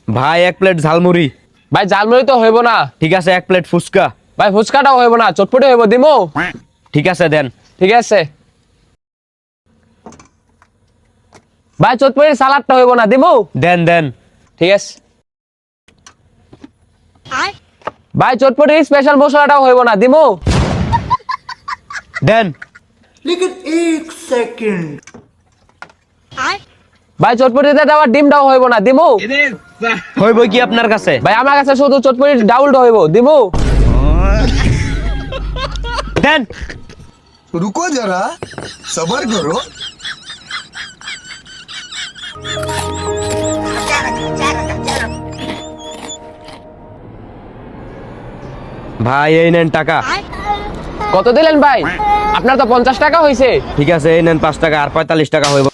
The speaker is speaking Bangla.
ভাই 1 প্লেট ঝালমুড়ি। ভাই ঝালমুড়ি তো হইব না। ঠিক আছে 1 প্লেট ফুচকা। ভাই ফুচকাটাও হইব না, চটপটি হইব, দিমু? ঠিক আছে দেন। ঠিক আছে ভাই, চটপটির সালাদটা হইব না, দিমু? দেন দেন। ঠিক আছে ভাই, চটপটির স্পেশাল মশলাটাও হইব না, দিমু? দেন। ভাই চটপটিতে দেওয়া ডিমটাও হইব না, দিমু? হইব কি আপনার কাছে? ভাই আমার কাছে শুধু চটপটির ডাউলটা হইব, দিমু? দেন। रुको जरा सबर करो। ভাই এই নেন টাকা। কত দিলেন ভাই? আপনার তো 50 টাকা হইছে। ঠিক আছে এই নেন 5 টাকা, আর 45 টাকা হইব।